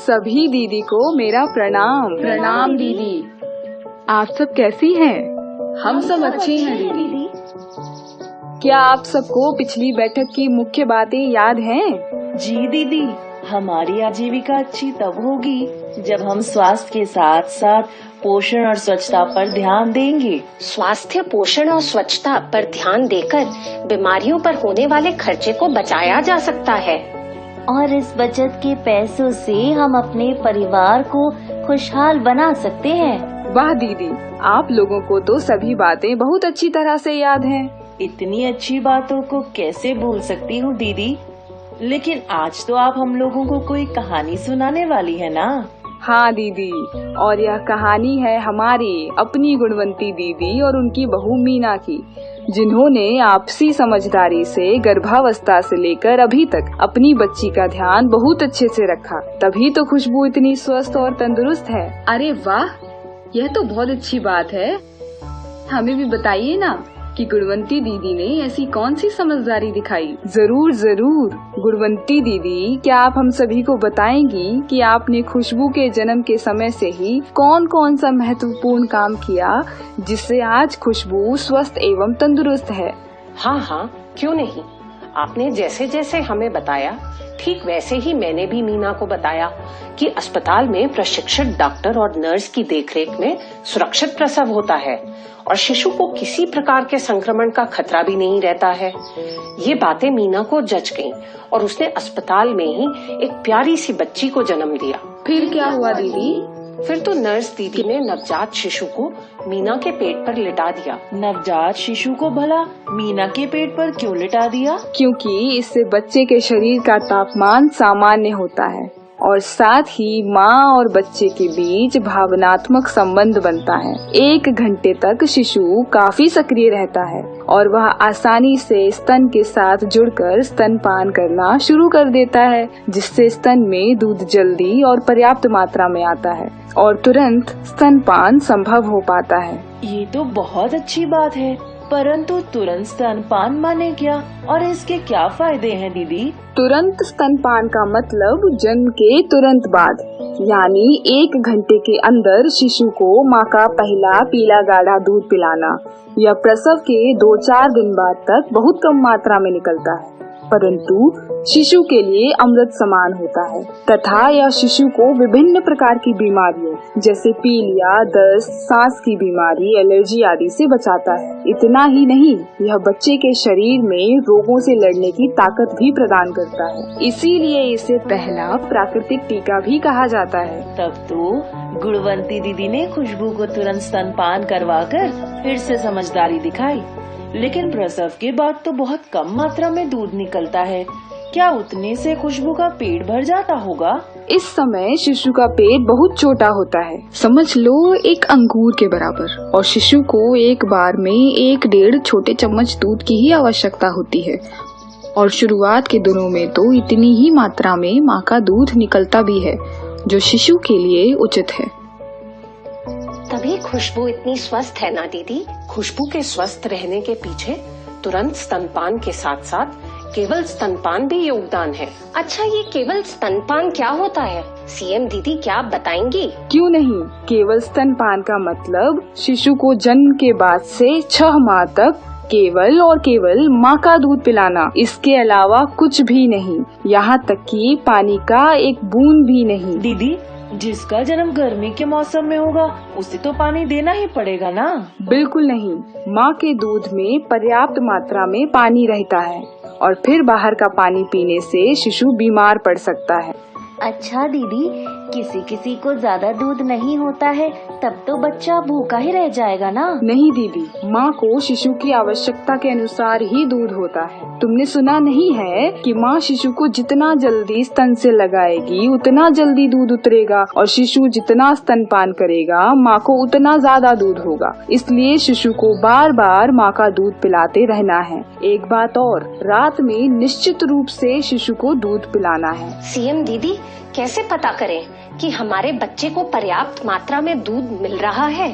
सभी दीदी को मेरा प्रणाम। प्रणाम दीदी। आप सब कैसी हैं? हम सब अच्छे हैं दीदी। क्या आप सबको पिछली बैठक की मुख्य बातें याद हैं? जी दीदी, हमारी आजीविका अच्छी तब होगी जब हम स्वास्थ्य के साथ साथ पोषण और स्वच्छता पर ध्यान देंगे। स्वास्थ्य, पोषण और स्वच्छता पर ध्यान देकर बीमारियों पर होने वाले खर्चे को बचाया जा सकता है। और इस बचत के पैसों से हम अपने परिवार को खुशहाल बना सकते हैं। वाह दीदी, आप लोगों को तो सभी बातें बहुत अच्छी तरह से याद हैं। इतनी अच्छी बातों को कैसे भूल सकती हूँ दीदी। लेकिन आज तो आप हम लोगों को कोई कहानी सुनाने वाली है ना? हाँ दीदी, और यह कहानी है हमारी अपनी गुणवंती दीदी और उनकी बहू मीना की, जिन्होंने आपसी समझदारी से गर्भावस्था से लेकर अभी तक अपनी बच्ची का ध्यान बहुत अच्छे से रखा। तभी तो खुशबू इतनी स्वस्थ और तंदुरुस्त है। अरे वाह, यह तो बहुत अच्छी बात है। हमें भी बताइए ना कि गुणवंती दीदी ने ऐसी कौन सी समझदारी दिखाई। जरूर जरूर। गुणवंती दीदी, क्या आप हम सभी को बताएंगी कि आपने खुशबू के जन्म के समय से ही कौन कौन सा महत्वपूर्ण काम किया जिससे आज खुशबू स्वस्थ एवं तंदुरुस्त है? हाँ, क्यों नहीं। आपने जैसे जैसे हमें बताया, ठीक वैसे ही मैंने भी मीना को बताया कि अस्पताल में प्रशिक्षित डॉक्टर और नर्स की देखरेख में सुरक्षित प्रसव होता है और शिशु को किसी प्रकार के संक्रमण का खतरा भी नहीं रहता है। ये बातें मीना को जच गईं और उसने अस्पताल में ही एक प्यारी सी बच्ची को जन्म दिया। फिर क्या हुआ दीदी? फिर तो नर्स दीदी ने नवजात शिशु को मीना के पेट पर लिटा दिया। नवजात शिशु को भला मीना के पेट पर क्यों लिटा दिया? क्योंकि इससे बच्चे के शरीर का तापमान सामान्य होता है और साथ ही माँ और बच्चे के बीच भावनात्मक संबंध बनता है। 1 घंटे तक शिशु काफी सक्रिय रहता है और वह आसानी से स्तन के साथ जुड़कर स्तनपान करना शुरू कर देता है, जिससे स्तन में दूध जल्दी और पर्याप्त मात्रा में आता है और तुरंत स्तनपान संभव हो पाता है। ये तो बहुत अच्छी बात है, परंतु तुरंत स्तनपान माने क्या और इसके क्या फायदे हैं दीदी? तुरंत स्तनपान का मतलब जन्म के तुरंत बाद, यानी 1 घंटे के अंदर शिशु को माँ का पहला पीला गाढ़ा दूध पिलाना। यह प्रसव के 2-4 दिन बाद तक बहुत कम मात्रा में निकलता है, परंतु शिशु के लिए अमृत समान होता है तथा यह शिशु को विभिन्न प्रकार की बीमारियों जैसे पीलिया, दस्त, सांस की बीमारी, एलर्जी आदि से बचाता है। इतना ही नहीं, यह बच्चे के शरीर में रोगों से लड़ने की ताकत भी प्रदान करता है। इसीलिए इसे पहला प्राकृतिक टीका भी कहा जाता है। तब तो गुणवंती दीदी ने खुशबू को तुरंत स्तनपान करवाकर फिर से समझदारी दिखाई। लेकिन प्रसव के बाद तो बहुत कम मात्रा में दूध निकलता है, क्या उतने से खुशबू का पेट भर जाता होगा? इस समय शिशु का पेट बहुत छोटा होता है, समझ लो 1 अंगूर के बराबर, और शिशु को एक बार में 1-1.5 छोटे चम्मच दूध की ही आवश्यकता होती है। और शुरुआत के दिनों में तो इतनी ही मात्रा में माँ का दूध निकलता भी है, जो शिशु के लिए उचित है। तभी खुशबू इतनी स्वस्थ है ना दीदी। खुशबू के स्वस्थ रहने के पीछे तुरंत स्तनपान के साथ साथ केवल स्तनपान भी योगदान है। अच्छा, ये केवल स्तनपान क्या होता है? सीएम दीदी, क्या आप बताएंगी? क्यों नहीं। केवल स्तनपान का मतलब शिशु को जन्म के बाद से 6 माह तक केवल और केवल माँ का दूध पिलाना, इसके अलावा कुछ भी नहीं, यहाँ तक कि पानी का एक बूंद भी नहीं। दीदी, जिसका जन्म गर्मी के मौसम में होगा उसे तो पानी देना ही पड़ेगा ना? बिल्कुल नहीं, माँ के दूध में पर्याप्त मात्रा में पानी रहता है और फिर बाहर का पानी पीने से शिशु बीमार पड़ सकता है। अच्छा दीदी, किसी को ज्यादा दूध नहीं होता है तब तो बच्चा भूखा ही रह जाएगा ना? नहीं दीदी, माँ को शिशु की आवश्यकता के अनुसार ही दूध होता है। तुमने सुना नहीं है कि माँ शिशु को जितना जल्दी स्तन से लगाएगी उतना जल्दी दूध उतरेगा और शिशु जितना स्तनपान करेगा माँ को उतना ज्यादा दूध होगा। इसलिए शिशु को बार बार माँ का दूध पिलाते रहना है। एक बात और, रात में निश्चित रूप से शिशु को दूध पिलाना है। सीएम दीदी, कैसे पता करें कि हमारे बच्चे को पर्याप्त मात्रा में दूध मिल रहा है?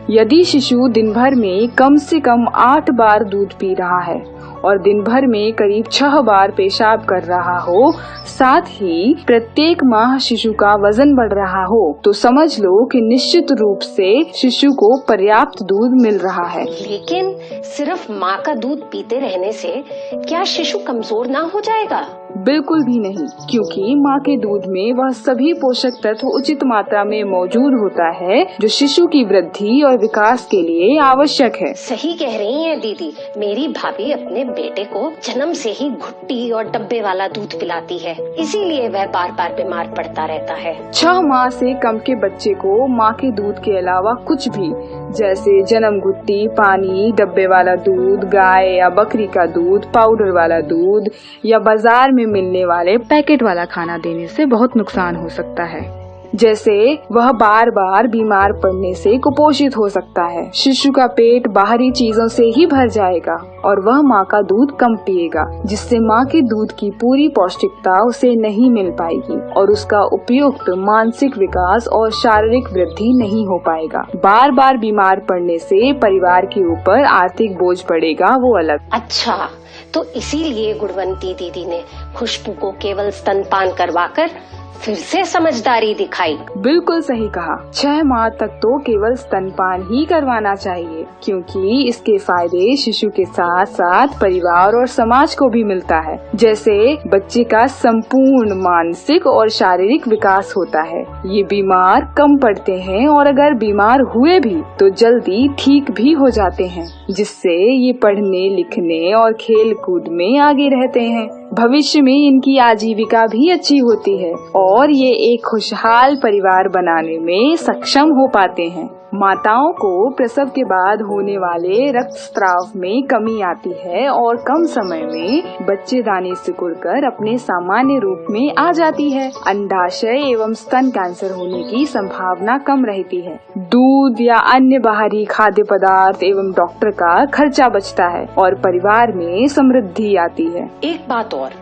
यदि शिशु दिन भर में कम से कम 8 बार दूध पी रहा है और दिन भर में करीब 6 बार पेशाब कर रहा हो, साथ ही प्रत्येक माह शिशु का वजन बढ़ रहा हो, तो समझ लो कि निश्चित रूप से शिशु को पर्याप्त दूध मिल रहा है। लेकिन सिर्फ माँ का दूध पीते रहने से क्या शिशु कमजोर ना हो जाएगा? बिल्कुल भी नहीं, क्योंकि माँ के दूध में वह सभी पोषक तत्व उचित मात्रा में मौजूद होता है जो शिशु की वृद्धि और विकास के लिए आवश्यक है। सही कह रही हैं दीदी। मेरी भाभी अपने बेटे को जन्म से ही घुट्टी और डब्बे वाला दूध पिलाती है, इसीलिए वह बार बार बीमार पड़ता रहता है। 6 माह से कम के बच्चे को माँ के दूध के अलावा कुछ भी, जैसे जन्म घुट्टी, पानी, डब्बे वाला दूध, गाय या बकरी का दूध, पाउडर वाला दूध या बाजार में मिलने वाले पैकेट वाला खाना देने से बहुत नुकसान हो सकता है। जैसे वह बार बार बीमार पड़ने से कुपोषित हो सकता है, शिशु का पेट बाहरी चीजों से ही भर जाएगा और वह माँ का दूध कम पिएगा, जिससे माँ के दूध की पूरी पौष्टिकता उसे नहीं मिल पाएगी और उसका उपयुक्त मानसिक विकास और शारीरिक वृद्धि नहीं हो पाएगा। बार बार बीमार पड़ने से परिवार के ऊपर आर्थिक बोझ पड़ेगा, वो अलग। अच्छा, तो इसीलिए गुणवंती दीदी ने खुशबू को केवल स्तनपान करवाकर फिर से समझदारी दिखाई। बिल्कुल सही कहा। 6 माह तक तो केवल स्तनपान ही करवाना चाहिए, क्योंकि इसके फायदे शिशु के साथ साथ परिवार और समाज को भी मिलता है। जैसे बच्चे का संपूर्ण मानसिक और शारीरिक विकास होता है, ये बीमार कम पड़ते हैं और अगर बीमार हुए भी तो जल्दी ठीक भी हो जाते हैं, जिससे ये पढ़ने लिखने और खेल कूद में आगे रहते हैं। भविष्य में इनकी आजीविका भी अच्छी होती है और ये एक खुशहाल परिवार बनाने में सक्षम हो पाते हैं। माताओं को प्रसव के बाद होने वाले रक्तस्राव में कमी आती है और कम समय में बच्चेदानी सिकुड़कर अपने सामान्य रूप में आ जाती है। अंडाशय एवं स्तन कैंसर होने की संभावना कम रहती है। दूध या अन्य बाहरी खाद्य पदार्थ एवं डॉक्टर का खर्चा बचता है और परिवार में समृद्धि आती है। एक बात और,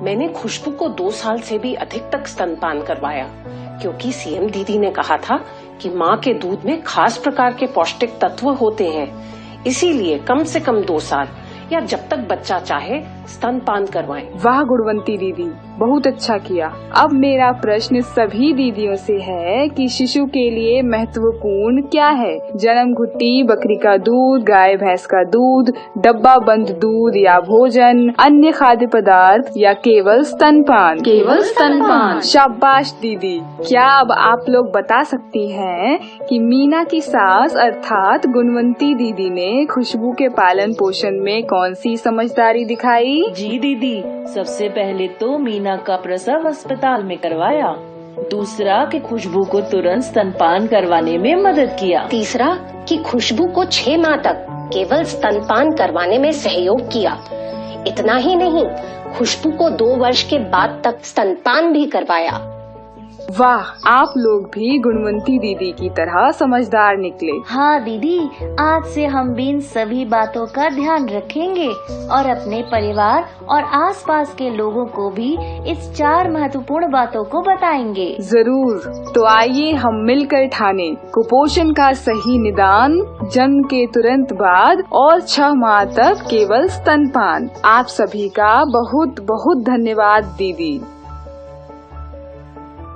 मैंने खुशबू को 2 साल से भी अधिक तक स्तनपान करवाया, क्योंकि सीएम दीदी ने कहा था कि माँ के दूध में खास प्रकार के पौष्टिक तत्व होते हैं, इसीलिए कम से कम 2 साल या जब तक बच्चा चाहे स्तनपान करवाएं। वाह गुणवंती दीदी, बहुत अच्छा किया। अब मेरा प्रश्न सभी दीदियों से है कि शिशु के लिए महत्वपूर्ण क्या है? जन्म घुट्टी, बकरी का दूध, गाय भैंस का दूध, डब्बा बंद दूध या भोजन, अन्य खाद्य पदार्थ या केवल स्तनपान? केवल स्तनपान। शाबाश दीदी। क्या अब आप लोग बता सकती हैं कि मीना की सास अर्थात गुणवंती दीदी ने खुशबू के पालन पोषण में कौन सी समझदारी दिखाई? जी दीदी, सबसे पहले तो मीना का प्रसव अस्पताल में करवाया, दूसरा कि खुशबू को तुरंत स्तनपान करवाने में मदद किया, तीसरा कि खुशबू को 6 माह तक केवल स्तनपान करवाने में सहयोग किया। इतना ही नहीं, खुशबू को 2 वर्ष के बाद तक स्तनपान भी करवाया। वाह, आप लोग भी गुणवंती दीदी की तरह समझदार निकले। हाँ दीदी, आज से हम भी इन सभी बातों का ध्यान रखेंगे और अपने परिवार और आसपास के लोगों को भी इस 4 महत्वपूर्ण बातों को बताएंगे। जरूर। तो आइए हम मिलकर ठाने कुपोषण का सही निदान, जन्म के तुरंत बाद और 6 माह तक केवल स्तनपान। आप सभी का बहुत बहुत धन्यवाद दीदी।